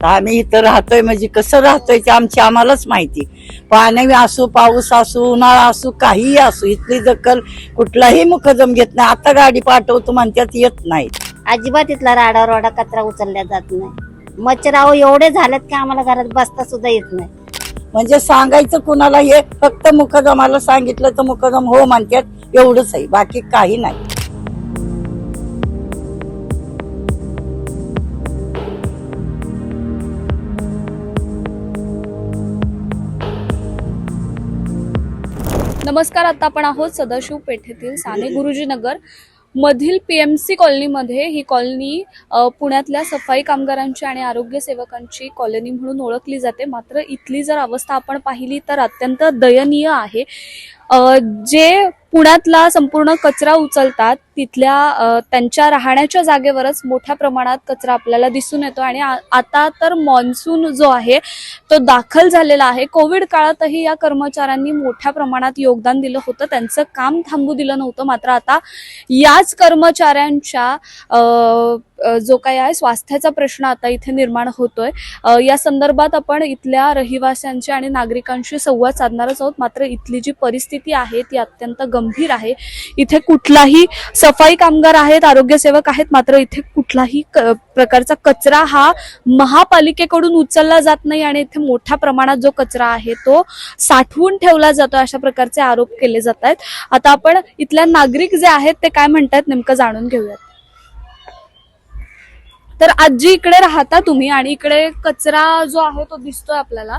आम्ही इथं राहतोय म्हणजे कसं राहतोय ते आम्हालाच माहिती. पाणी असू, पाऊस असू, उन्हाळा असू, काहीही असू, इथली दखल कुठलाही मुकदम घेत नाही. आता गाडी पाठवतो म्हणतात, येत नाही. अजिबात इथला राडारोडा कचरा उचलल्या जात नाही. मच्छराव एवढे झालेत की आम्हाला घरात बसता सुद्धा येत नाही. म्हणजे सांगायचं कुणाला, हे फक्त मुकदमाला सांगितलं तर मुकदम हो म्हणतात, एवढंच आहे, बाकी काही नाही. नमस्कार. आता आपण आहोत सदाशिव पेठेतील साने गुरुजी नगर मधील पीएमसी कॉलनीमध्ये. ही कॉलनी पुण्यातल्या सफाई कामगारांची आणि आरोग्य सेवकांची कॉलनी म्हणून ओळखली जाते. मात्र इथली जर अवस्था आपण पाहिली तर अत्यंत दयनीय आहे. जे पुण्यातला संपूर्ण कचरा उचलतात तिथल्या त्यांच्या राहण्याच्या जागेवरच मोठ्या प्रमाणात कचरा आपल्याला दिसून येतो. आणि आता तर मान्सून जो आहे तो दाखल झालेला आहे. कोविड काळातही या कर्मचाऱ्यांनी मोठ्या प्रमाणात योगदान दिलं होतं, त्यांचं काम थांबू दिलं नव्हतं. मात्र आता याच कर्मचाऱ्यांच्या जो काही आहे स्वास्थ्याचा प्रश्न आता इथे निर्माण होतोय. या संदर्भात आपण इथल्या रहिवाशांची आणि नागरिकांशी संवाद साधणारच आहोत. मात्र इथली जी परिस्थिती आहे ती अत्यंत गंभीर आहे. इथे कुठलाही सफाई कामगार आहेत, आरोग्य सेवक आहेत, मात्र इथे कुठलाही प्रकारचा कचरा हा महापालिकेकडून उचलला जात नाही आणि इथे मोठ्या प्रमाणात जो कचरा आहे तो साठवून ठेवला जातो, अशा प्रकारचे आरोप केले जात आहेत. आता आपण इथल्या नागरिक जे आहेत ते काय म्हणतात नेमकं जाणून घेऊयात. तर आजी, इकडे राहता तुम्ही आणि इकडे कचरा जो आहे तो दिसतोय आपल्याला,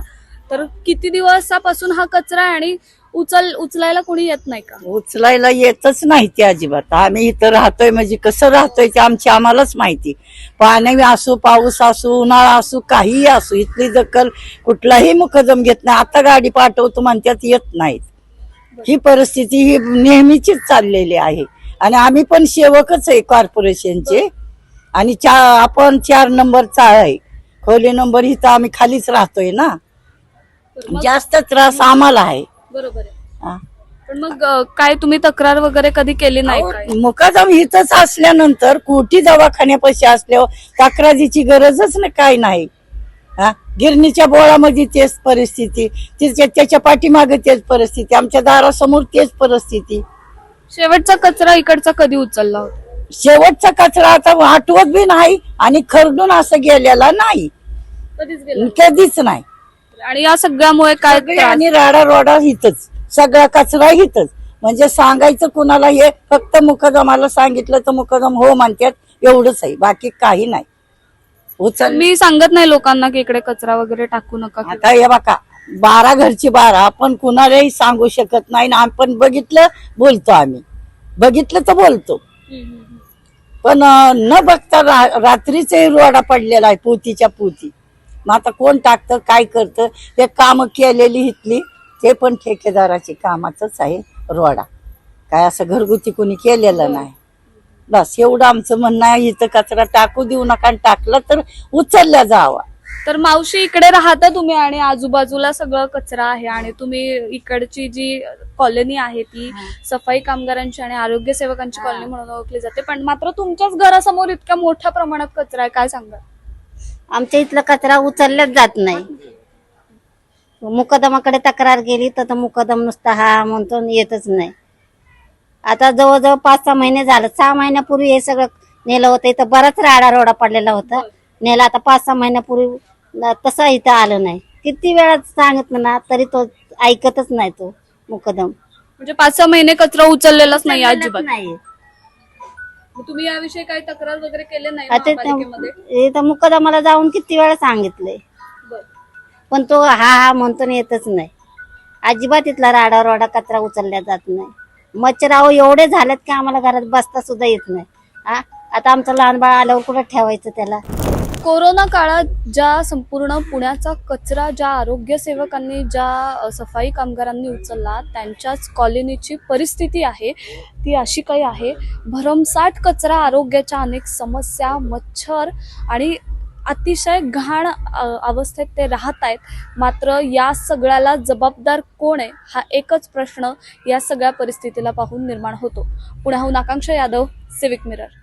तर किती दिवसापासून हा कचरा आहे आणि उचलायला कोणी येत नाही का? उचलायला येतच नाही ते अजिबात. आम्ही इथं राहतोय म्हणजे कसं राहतोय ते आम्हालाच माहिती. पाणी असू, पाऊस असू, उन्हाळा असू, काहीही असू, इथली दखल कुठलाही मुकदम घेत नाही. आता गाडी पाठवतो म्हणतात, येत नाहीत. ही परिस्थिती ही नेहमीचीच चाललेली आहे. आणि आम्ही पण सेवकच आहे कॉर्पोरेशनचे. आणि आपण 4 नंबरचा आहे खोली नंबर. इथं आम्ही खालीच राहतोय ना, जास्त त्रास आम्हाला आहे. बरोबर आहे. पण मग काय तुम्ही तक्रार वगैरे कधी केली नाही का? मुकदम इथंच असल्यानंतर कुठे दवाखान्यापाशी असल्यावर तक्रारीची गरजच नाही, काय नाही. गिरणीच्या बोळामध्ये तेच परिस्थिती, त्याच्या पाठीमागे तेच परिस्थिती, आमच्या दारासमोर तेच परिस्थिती. शेवटचा कचरा इकडचा कधी उचलला होता? शेवटचा कचरा आता आठवत बी नाही आणि खरडून असं गेलेला नाही, कधीच नाही. आणि या सगळ्यामुळे काय आणि राडा रोडा हितच, सगळा कचरा हितच. म्हणजे सांगायचं कुणाला, हे फक्त मुकदमाला सांगितलं तर मुकदम हो म्हणतात, एवढंच आहे, बाकी काही नाही. मी सांगत नाही लोकांना की इकडे कचरा वगैरे टाकू नका. आता हे बघा, 12 घरची 12, आपण कुणालाही सांगू शकत नाही. आपण बघितलं बोलतो, आम्ही बघितलं तर बोलतो. पण न बघता रात्रीच रोडा पडलेला आहे, पोतीच्या पोती. मग आता कोण टाकतं, काय करतं, ते काम केलेली इथली ते पण ठेकेदाराची कामाचंच आहे रोडा. काय असं घरगुती कोणी केलेलं नाही. बस एवढं आमचं म्हणणं आहे. इथं कचरा टाकू देऊ नका, आणि टाकला तर उचलला जावा. तर मावशी, इकडे राहता तुम्ही आणि आजूबाजूला सगळं कचरा आहे आणि तुम्ही इकडची जी कॉलनी आहे ती सफाई कामगारांची आणि आरोग्य सेवकांची कॉलनी म्हणून ओळखली जाते. पण मात्र तुमच्याच घरासमोर इतक्या मोठ्या प्रमाणात कचरा आहे, काय सांगा? आमच्या इथला कचरा उचलल्याच जात नाही. मुकदमाकडे तक्रार केली तर मुकदम नुसता हा म्हणतो, येतच नाही. आता जवळजवळ 5-6 महिने झालं. 6 महिन्यापूर्वी हे सगळं नेलं होतं. इथं बराच राडारोडा पडलेला होता, नेला. आता 5-6 महिन्यापूर्वी तसं इथं आलं नाही. किती वेळा सांगितलं ना तरी तो ऐकतच नाही. तो मुकदम म्हणजे 5-6 महिने कचरा उचललेलाच नाही अजिबात. नाही. तुम्ही याविषयी काही तक्रार वगैरे केले नाही महापालिकेमध्ये? इथं मुकदमाला जाऊन किती वेळा सांगितलंय, पण तो हा म्हणतो, येतच नाही. अजिबात इथला राडारोडा कचरा उचलल्या जात नाही. मच्छराव एवढे झालेत की आम्हाला घरात बसता सुद्धा येत नाही. आता आमचं लहान बाळ आल्यावर कुठं ठेवायचं त्याला? कोरोना काळात ज्या संपूर्ण पुण्याचा कचरा ज्या आरोग्य सेवकांनी, ज्या सफाई कामगारांनी उचलला, त्यांच्याच कॉलनीची परिस्थिती आहे ती अशी काही आहे. भरमसाठ कचरा, आरोग्याच्या अनेक समस्या, मच्छर आणि अतिशय घाण अवस्थेत ते राहत आहेत. मात्र या सगळ्याला जबाबदार कोण आहे हा एकच प्रश्न या सगळ्या परिस्थितीला पाहून निर्माण होतो. पुण्याहून आकांक्षा यादव, सिविक मिरर.